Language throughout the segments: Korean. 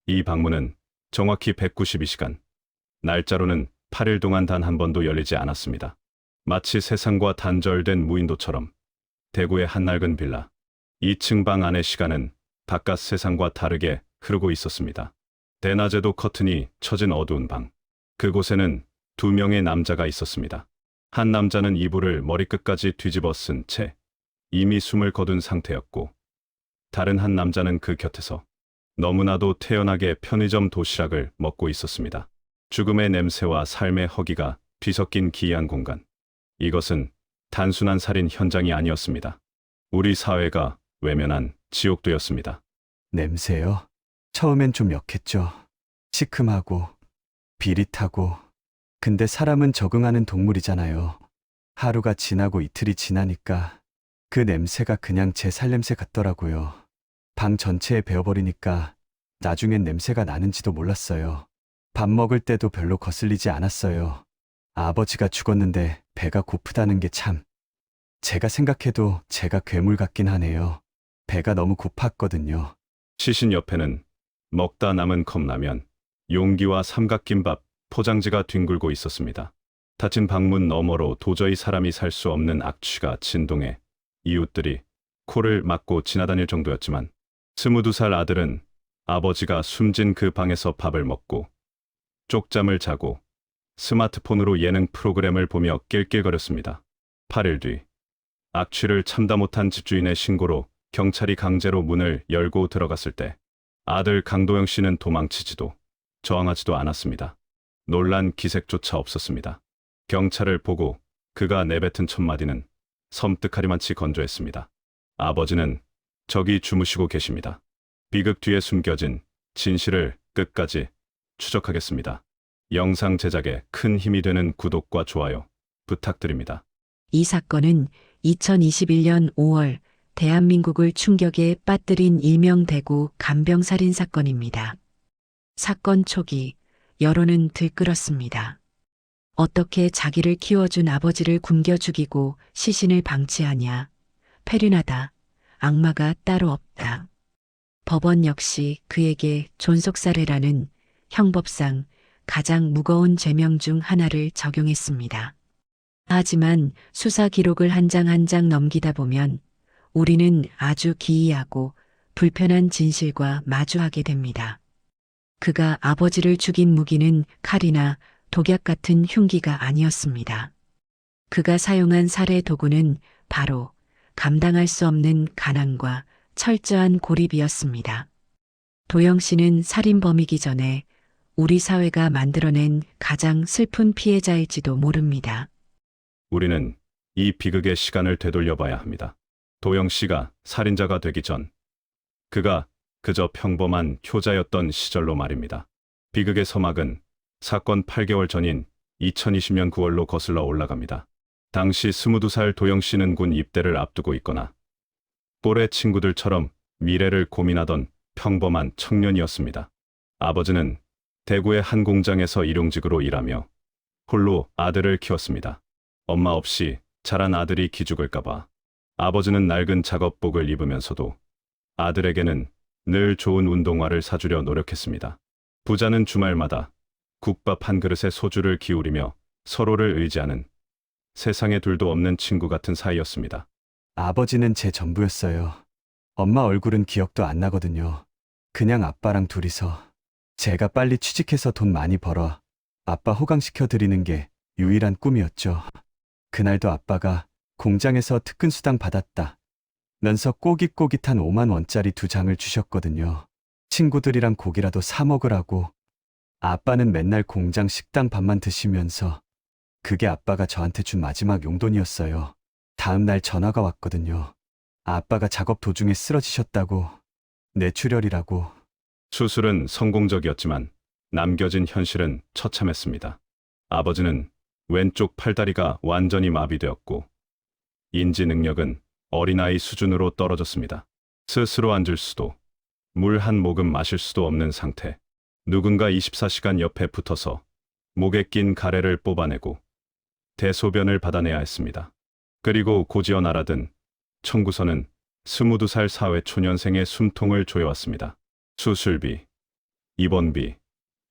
이 방문은 정확히 192시간, 날짜로는 8일 동안 단 한 번도 열리지 않았습니다. 마치 세상과 단절된 무인도처럼 대구의 한낡은 빌라 2층 방 안의 시간은 바깥 세상과 다르게 흐르고 있었습니다. 대낮에도 커튼이 쳐진 어두운 방. 그곳에는 두 명의 남자가 있었습니다. 한 남자는 이불을 머리끝까지 뒤집어 쓴 채 이미 숨을 거둔 상태였고, 다른 한 남자는 그 곁에서 너무나도 태연하게 편의점 도시락을 먹고 있었습니다. 죽음의 냄새와 삶의 허기가 뒤섞인 기이한 공간. 이것은 단순한 살인 현장이 아니었습니다. 우리 사회가 외면한 지옥도였습니다. 냄새요? 처음엔 좀 역했죠. 시큼하고 비릿하고. 근데 사람은 적응하는 동물이잖아요. 하루가 지나고 이틀이 지나니까 그 냄새가 그냥 제 살냄새 같더라고요. 방 전체에 배어버리니까 나중엔 냄새가 나는지도 몰랐어요. 밥 먹을 때도 별로 거슬리지 않았어요. 아버지가 죽었는데 배가 고프다는 게 참. 제가 생각해도 제가 괴물 같긴 하네요. 배가 너무 고팠거든요. 시신 옆에는 먹다 남은 컵라면, 용기와 삼각김밥 포장지가 뒹굴고 있었습니다. 닫힌 방문 너머로 도저히 사람이 살 수 없는 악취가 진동해 이웃들이 코를 막고 지나다닐 정도였지만, 22살 아들은 아버지가 숨진 그 방에서 밥을 먹고 쪽잠을 자고 스마트폰으로 예능 프로그램을 보며 낄낄거렸습니다. 8일 뒤, 악취를 참다 못한 집주인의 신고로 경찰이 강제로 문을 열고 들어갔을 때 아들 강도영 씨는 도망치지도 저항하지도 않았습니다. 놀란 기색조차 없었습니다. 경찰을 보고 그가 내뱉은 첫 마디는 섬뜩하리만치 건조했습니다. 아버지는 저기 주무시고 계십니다. 비극 뒤에 숨겨진 진실을 끝까지 추적하겠습니다. 영상 제작에 큰 힘이 되는 구독과 좋아요 부탁드립니다. 이 사건은 2021년 5월 대한민국을 충격에 빠뜨린 일명 대구 간병살인 사건입니다. 사건 초기 여론은 들끓었습니다. 어떻게 자기를 키워준 아버지를 굶겨 죽이고 시신을 방치하냐. 페륜하다. 악마가 따로 없다. 법원 역시 그에게 존속살해라는 형법상 가장 무거운 죄명 중 하나를 적용했습니다. 하지만 수사 기록을 한 장 한 장 넘기다 보면 우리는 아주 기이하고 불편한 진실과 마주하게 됩니다. 그가 아버지를 죽인 무기는 칼이나 독약 같은 흉기가 아니었습니다. 그가 사용한 살해 도구는 바로 감당할 수 없는 가난과 철저한 고립이었습니다. 도영 씨는 살인범이기 전에 우리 사회가 만들어낸 가장 슬픈 피해자일지도 모릅니다. 우리는 이 비극의 시간을 되돌려봐야 합니다. 도영 씨가 살인자가 되기 전, 그가 그저 평범한 효자였던 시절로 말입니다. 비극의 서막은 사건 8개월 전인 2020년 9월로 거슬러 올라갑니다. 당시 22살 도영 씨는 군 입대를 앞두고 있거나 또래 친구들처럼 미래를 고민하던 평범한 청년이었습니다. 아버지는 대구의 한 공장에서 일용직으로 일하며 홀로 아들을 키웠습니다. 엄마 없이 자란 아들이 기죽을까봐 아버지는 낡은 작업복을 입으면서도 아들에게는 늘 좋은 운동화를 사주려 노력했습니다. 부자는 주말마다 국밥 한 그릇에 소주를 기울이며 서로를 의지하는 세상에 둘도 없는 친구 같은 사이였습니다. 아버지는 제 전부였어요. 엄마 얼굴은 기억도 안 나거든요. 그냥 아빠랑 둘이서. 제가 빨리 취직해서 돈 많이 벌어 아빠 호강시켜 드리는 게 유일한 꿈이었죠. 그날도 아빠가 공장에서 특근 수당 받았다 면서 꼬깃꼬깃한 5만 원짜리 2장을 주셨거든요. 친구들이랑 고기라도 사 먹으라고. 아빠는 맨날 공장 식당 밥만 드시면서 그게 아빠가 저한테 준 마지막 용돈이었어요. 다음 날 전화가 왔거든요. 아빠가 작업 도중에 쓰러지셨다고. 뇌출혈이라고. 수술은 성공적이었지만 남겨진 현실은 처참했습니다. 아버지는 왼쪽 팔다리가 완전히 마비되었고 인지 능력은 어린아이 수준으로 떨어졌습니다. 스스로 앉을 수도, 물 한 모금 마실 수도 없는 상태. 누군가 24시간 옆에 붙어서 목에 낀 가래를 뽑아내고 대소변을 받아내야 했습니다. 그리고 고지어 날아든 청구서는 22살 사회 초년생의 숨통을 조여왔습니다. 수술비, 입원비,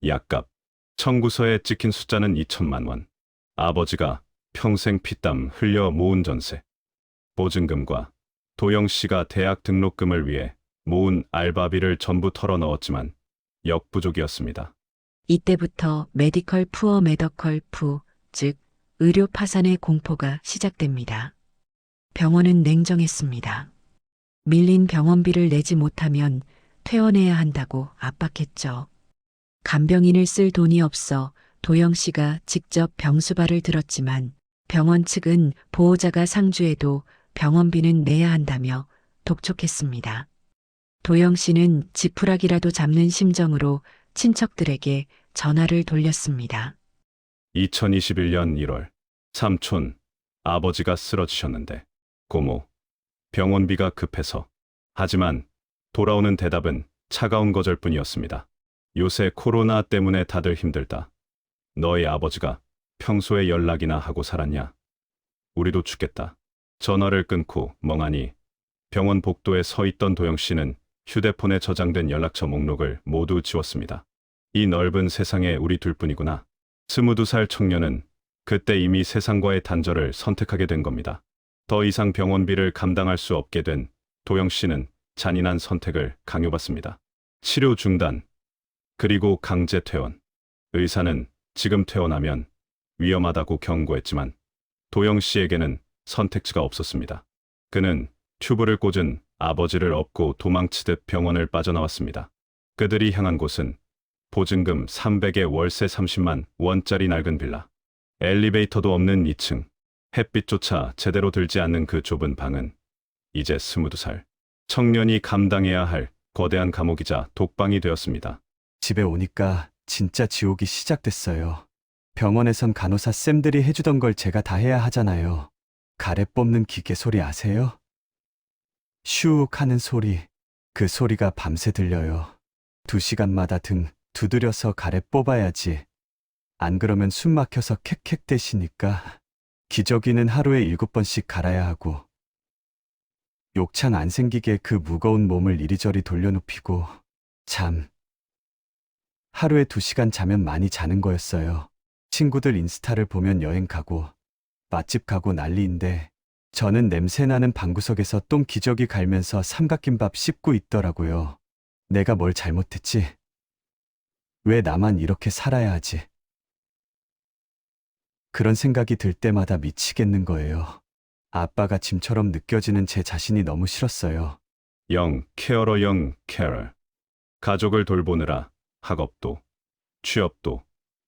약값, 청구서에 찍힌 숫자는 2천만 원. 아버지가 평생 피땀 흘려 모은 전세, 보증금과 도영 씨가 대학 등록금을 위해 모은 알바비를 전부 털어 넣었지만 역부족이었습니다. 이때부터 메디컬 푸어 메더컬 푸, 즉 의료 파산의 공포가 시작됩니다. 병원은 냉정했습니다. 밀린 병원비를 내지 못하면 퇴원해야 한다고 압박했죠. 간병인을 쓸 돈이 없어 도영 씨가 직접 병수발을 들었지만 병원 측은 보호자가 상주해도 병원비는 내야 한다며 독촉했습니다. 도영 씨는 지푸라기라도 잡는 심정으로 친척들에게 전화를 돌렸습니다. 2021년 1월, 삼촌, 아버지가 쓰러지셨는데, 고모, 병원비가 급해서. 하지만 돌아오는 대답은 차가운 거절뿐이었습니다. 요새 코로나 때문에 다들 힘들다. 너희 아버지가 평소에 연락이나 하고 살았냐? 우리도 죽겠다. 전화를 끊고 멍하니 병원 복도에 서 있던 도영 씨는 휴대폰에 저장된 연락처 목록을 모두 지웠습니다. 이 넓은 세상에 우리 둘뿐이구나. 22살 청년은 그때 이미 세상과의 단절을 선택하게 된 겁니다. 더 이상 병원비를 감당할 수 없게 된 도영 씨는 잔인한 선택을 강요받습니다. 치료 중단, 그리고 강제 퇴원. 의사는 지금 퇴원하면 위험하다고 경고했지만 도영 씨에게는 선택지가 없었습니다. 그는 튜브를 꽂은 아버지를 업고 도망치듯 병원을 빠져나왔습니다. 그들이 향한 곳은 보증금 300에 월세 30만 원짜리 낡은 빌라. 엘리베이터도 없는 2층. 햇빛조차 제대로 들지 않는 그 좁은 방은 이제 22살 청년이 감당해야 할 거대한 감옥이자 독방이 되었습니다. 집에 오니까 진짜 지옥이 시작됐어요. 병원에선 간호사 쌤들이 해주던 걸 제가 다 해야 하잖아요. 가래 뽑는 기계 소리 아세요? 슉 하는 소리. 그 소리가 밤새 들려요. 2시간마다 등 두드려서 가래 뽑아야지. 안 그러면 숨 막혀서 캑캑대시니까. 기저귀는 하루에 7번씩 갈아야 하고. 욕창 안 생기게 그 무거운 몸을 이리저리 돌려눕히고. 잠. 하루에 2시간 자면 많이 자는 거였어요. 친구들 인스타를 보면 여행 가고 맛집 가고 난리인데 저는 냄새나는 방구석에서 똥 기저귀 갈면서 삼각김밥 씹고 있더라고요. 내가 뭘 잘못했지? 왜 나만 이렇게 살아야 하지? 그런 생각이 들 때마다 미치겠는 거예요. 아빠가 짐처럼 느껴지는 제 자신이 너무 싫었어요. 영 케어러 영 케어. 가족을 돌보느라 학업도, 취업도,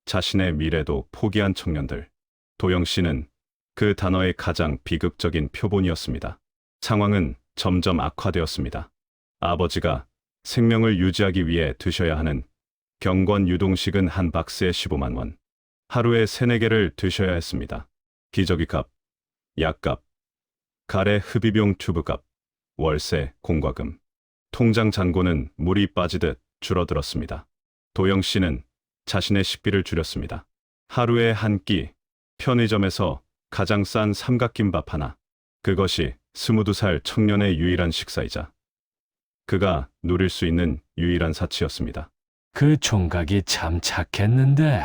자신의 미래도 포기한 청년들. 도영 씨는 그 단어의 가장 비극적인 표본이었습니다. 상황은 점점 악화되었습니다. 아버지가 생명을 유지하기 위해 드셔야 하는 경권 유동식은 한 박스에 15만 원. 하루에 3-4개를 드셔야 했습니다. 기저귀 값, 약값, 가래 흡입용 튜브 값, 월세, 공과금. 통장 잔고는 물이 빠지듯 줄어들었습니다. 도영 씨는 자신의 식비를 줄였습니다. 하루에 한 끼, 편의점에서 가장 싼 삼각김밥 하나. 그것이 22살 청년의 유일한 식사이자 그가 누릴 수 있는 유일한 사치였습니다. 그 총각이 참 착했는데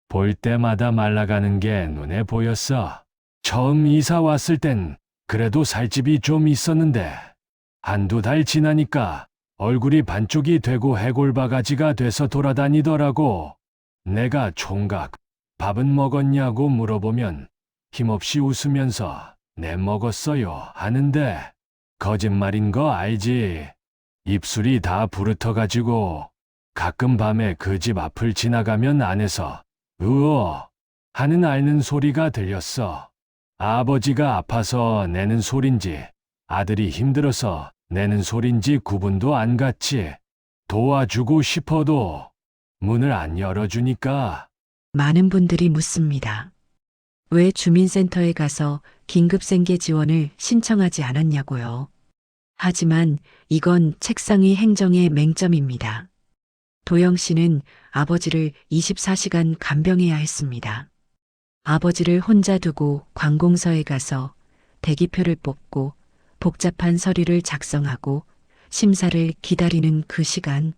볼 때마다 말라가는 게 눈에 보였어. 처음 이사 왔을 땐 그래도 살집이 좀 있었는데 한두 달 지나니까 얼굴이 반쪽이 되고 해골바가지가 돼서 돌아다니더라고. 내가 총각, 밥은 먹었냐고 물어보면 힘없이 웃으면서 네 먹었어요 하는데 거짓말인 거 알지? 입술이 다 부르터가지고 가끔 밤에 그 집 앞을 지나가면 안에서 으어 하는 앓는 소리가 들렸어. 아버지가 아파서 내는 소린지 아들이 힘들어서 내는 소린지 구분도 안 갔지. 도와주고 싶어도 문을 안 열어주니까. 많은 분들이 묻습니다. 왜 주민센터에 가서 긴급생계 지원을 신청하지 않았냐고요. 하지만 이건 책상 위 행정의 맹점입니다. 도영 씨는 아버지를 24시간 간병해야 했습니다. 아버지를 혼자 두고 관공서에 가서 대기표를 뽑고 복잡한 서류를 작성하고 심사를 기다리는 그 시간.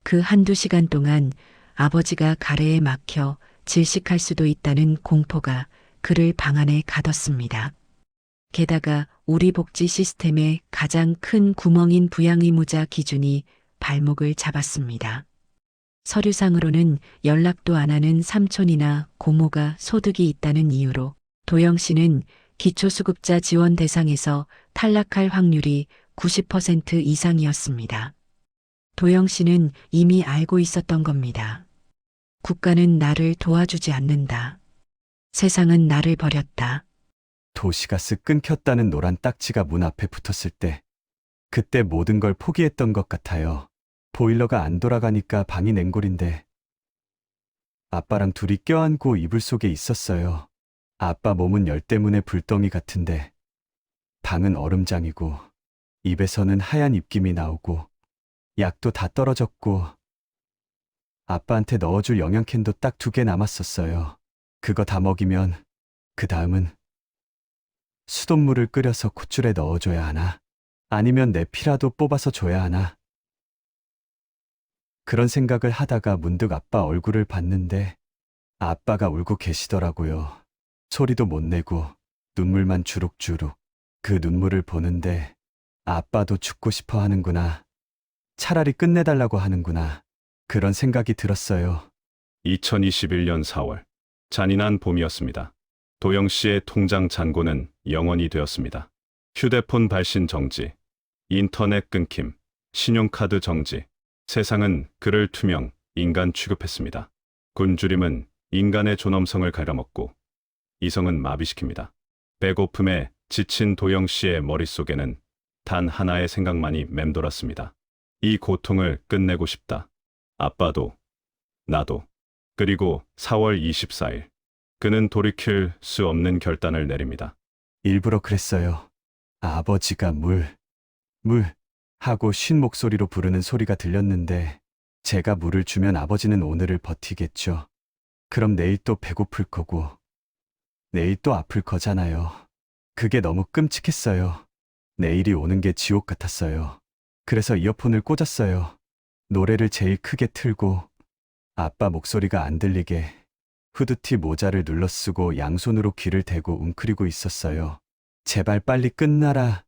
그 한두 시간 동안 아버지가 가래에 막혀 질식할 수도 있다는 공포가 그를 방 안에 가뒀습니다. 게다가 우리 복지 시스템의 가장 큰 구멍인 부양의무자 기준이 발목을 잡았습니다. 서류상으로는 연락도 안 하는 삼촌이나 고모가 소득이 있다는 이유로 도영 씨는 기초수급자 지원 대상에서 탈락할 확률이 90% 이상이었습니다. 도영 씨는 이미 알고 있었던 겁니다. 국가는 나를 도와주지 않는다. 세상은 나를 버렸다. 도시가스 끊겼다는 노란 딱지가 문 앞에 붙었을 때, 그때 모든 걸 포기했던 것 같아요. 보일러가 안 돌아가니까 방이 냉골인데, 아빠랑 둘이 껴안고 이불 속에 있었어요. 아빠 몸은 열 때문에 불덩이 같은데, 방은 얼음장이고, 입에서는 하얀 입김이 나오고, 약도 다 떨어졌고, 아빠한테 넣어줄 영양캔도 딱 2개 남았었어요. 그거 다 먹이면, 그 다음은 수돗물을 끓여서 콧줄에 넣어줘야 하나? 아니면 내 피라도 뽑아서 줘야 하나? 그런 생각을 하다가 문득 아빠 얼굴을 봤는데 아빠가 울고 계시더라고요. 소리도 못 내고 눈물만 주룩주룩. 그 눈물을 보는데 아빠도 죽고 싶어 하는구나. 차라리 끝내달라고 하는구나. 그런 생각이 들었어요. 2021년 4월. 잔인한 봄이었습니다. 도영 씨의 통장 잔고는 0원이 되었습니다. 휴대폰 발신 정지, 인터넷 끊김, 신용카드 정지. 세상은 그를 투명, 인간 취급했습니다. 굶주림은 인간의 존엄성을 갉아먹고 이성은 마비시킵니다. 배고픔에 지친 도영 씨의 머릿속에는 단 하나의 생각만이 맴돌았습니다. 이 고통을 끝내고 싶다. 아빠도, 나도. 그리고 4월 24일. 그는 돌이킬 수 없는 결단을 내립니다. 일부러 그랬어요. 아버지가 물 하고 쉰 목소리로 부르는 소리가 들렸는데 제가 물을 주면 아버지는 오늘을 버티겠죠. 그럼 내일 또 배고플 거고 내일 또 아플 거잖아요. 그게 너무 끔찍했어요. 내일이 오는 게 지옥 같았어요. 그래서 이어폰을 꽂았어요. 노래를 제일 크게 틀고 아빠 목소리가 안 들리게 후드티 모자를 눌러 쓰고 양손으로 귀를 대고 웅크리고 있었어요. 제발 빨리 끝나라.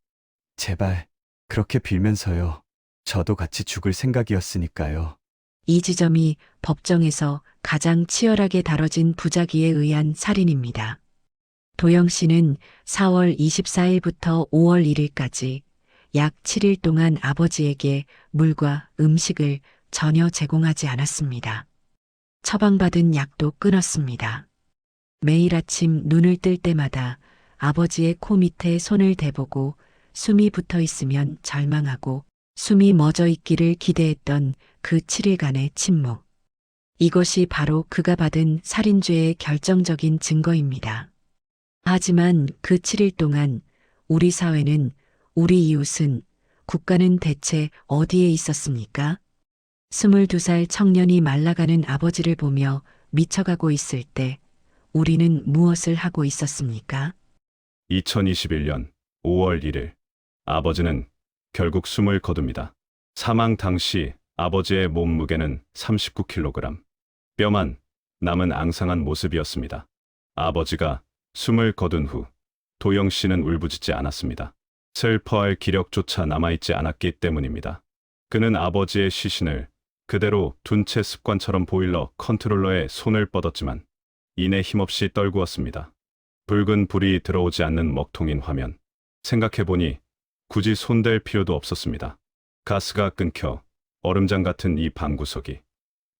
제발. 그렇게 빌면서요. 저도 같이 죽을 생각이었으니까요. 이 지점이 법정에서 가장 치열하게 다뤄진 부작위에 의한 살인입니다. 도영 씨는 4월 24일부터 5월 1일까지 약 7일 동안 아버지에게 물과 음식을 전혀 제공하지 않았습니다. 처방받은 약도 끊었습니다. 매일 아침 눈을 뜰 때마다 아버지의 코 밑에 손을 대보고 숨이 붙어 있으면 절망하고 숨이 멎어 있기를 기대했던 그 7일간의 침묵. 이것이 바로 그가 받은 살인죄의 결정적인 증거입니다. 하지만 그 7일 동안 우리 사회는, 우리 이웃은, 국가는 대체 어디에 있었습니까? 22살 청년이 말라가는 아버지를 보며 미쳐가고 있을 때 우리는 무엇을 하고 있었습니까? 2021년 5월 1일. 아버지는 결국 숨을 거둡니다. 사망 당시 아버지의 몸무게는 39kg. 뼈만 남은 앙상한 모습이었습니다. 아버지가 숨을 거둔 후 도영 씨는 울부짖지 않았습니다. 슬퍼할 기력조차 남아있지 않았기 때문입니다. 그는 아버지의 시신을 그대로 둔 채 습관처럼 보일러 컨트롤러에 손을 뻗었지만 이내 힘없이 떨구었습니다. 붉은 불이 들어오지 않는 먹통인 화면. 생각해보니 굳이 손댈 필요도 없었습니다. 가스가 끊겨 얼음장 같은 이 방구석이.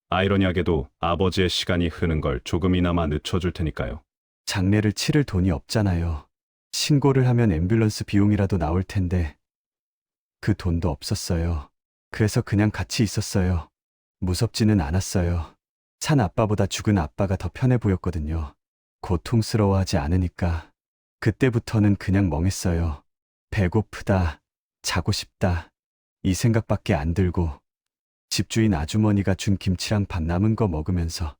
아이러니하게도 아버지의 시간이 흐는 걸 조금이나마 늦춰줄 테니까요. 장례를 치를 돈이 없잖아요. 신고를 하면 앰뷸런스 비용이라도 나올 텐데 그 돈도 없었어요. 그래서 그냥 같이 있었어요. 무섭지는 않았어요. 산 아빠보다 죽은 아빠가 더 편해 보였거든요. 고통스러워하지 않으니까 그때부터는 그냥 멍했어요. 배고프다, 자고 싶다, 이 생각밖에 안 들고 집주인 아주머니가 준 김치랑 밥 남은 거 먹으면서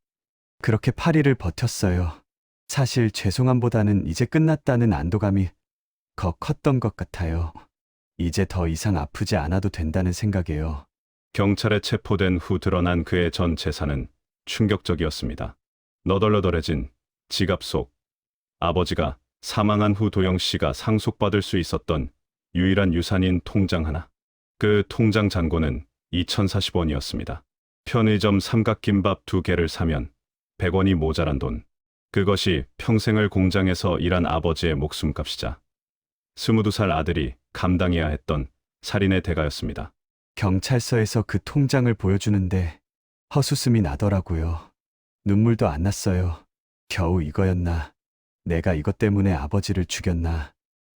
그렇게 8일을 버텼어요. 사실 죄송함보다는 이제 끝났다는 안도감이 더 컸던 것 같아요. 이제 더 이상 아프지 않아도 된다는 생각이에요. 경찰에 체포된 후 드러난 그의 전 재산은 충격적이었습니다. 너덜너덜해진 지갑 속 아버지가 사망한 후 도영 씨가 상속받을 수 있었던 유일한 유산인 통장 하나. 그 통장 잔고는 2,040원이었습니다. 편의점 삼각김밥 2개를 사면 100원이 모자란 돈. 그것이 평생을 공장에서 일한 아버지의 목숨값이자 22살 아들이 감당해야 했던 살인의 대가였습니다. 경찰서에서 그 통장을 보여주는데 헛웃음이 나더라고요. 눈물도 안 났어요. 겨우 이거였나? 내가 이것 때문에 아버지를 죽였나?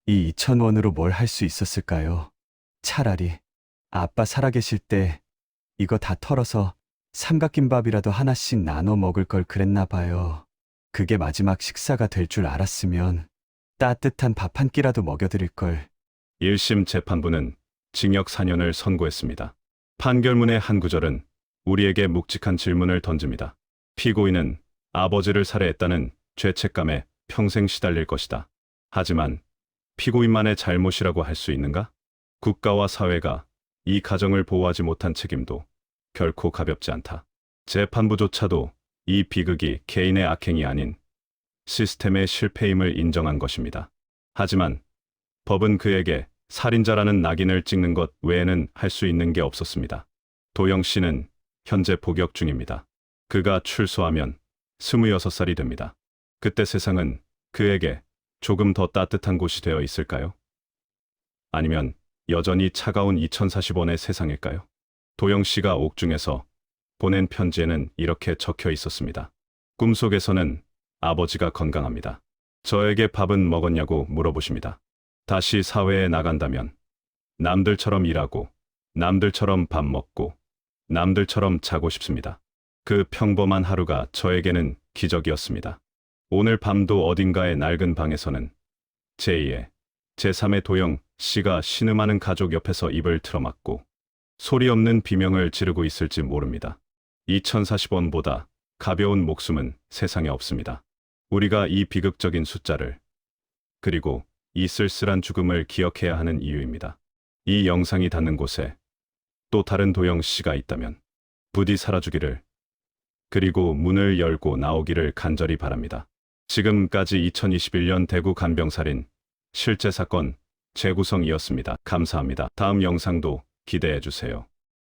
이 2,000원으로 뭘 할 수 있었을까요? 차라리 아빠 살아계실 때 이거 다 털어서 삼각김밥이라도 하나씩 나눠 먹을 걸 그랬나 봐요. 그게 마지막 식사가 될 줄 알았으면 따뜻한 밥 한 끼라도 먹여드릴 걸. 1심 재판부는 징역 4년을 선고했습니다. 판결문의 한 구절은 우리에게 묵직한 질문을 던집니다. 피고인은 아버지를 살해했다는 죄책감에 평생 시달릴 것이다. 하지만 피고인만의 잘못이라고 할 수 있는가? 국가와 사회가 이 가정을 보호하지 못한 책임도 결코 가볍지 않다. 재판부조차도 이 비극이 개인의 악행이 아닌 시스템의 실패임을 인정한 것입니다. 하지만 법은 그에게 살인자라는 낙인을 찍는 것 외에는 할 수 있는 게 없었습니다. 도영 씨는 현재 복역 중입니다. 그가 출소하면 26살이 됩니다. 그때 세상은 그에게 조금 더 따뜻한 곳이 되어 있을까요? 아니면 여전히 차가운 2,040원의 세상일까요? 도영 씨가 옥중에서 보낸 편지에는 이렇게 적혀 있었습니다. 꿈속에서는 아버지가 건강합니다. 저에게 밥은 먹었냐고 물어보십니다. 다시 사회에 나간다면 남들처럼 일하고 남들처럼 밥 먹고 남들처럼 자고 싶습니다. 그 평범한 하루가 저에게는 기적이었습니다. 오늘 밤도 어딘가의 낡은 방에서는 제2의 제3의 도영 씨가 신음하는 가족 옆에서 입을 틀어막고 소리 없는 비명을 지르고 있을지 모릅니다. 2,040원보다 가벼운 목숨은 세상에 없습니다. 우리가 이 비극적인 숫자를 그리고 이 쓸쓸한 죽음을 기억해야 하는 이유입니다. 이 영상이 닿는 곳에 또 다른 도영 씨가 있다면 부디 살아주기를 그리고 문을 열고 나오기를 간절히 바랍니다. 지금까지 2021년 대구 간병살인 실제 사건 재구성이었습니다. 감사합니다. 다음 영상도 기대해 주세요.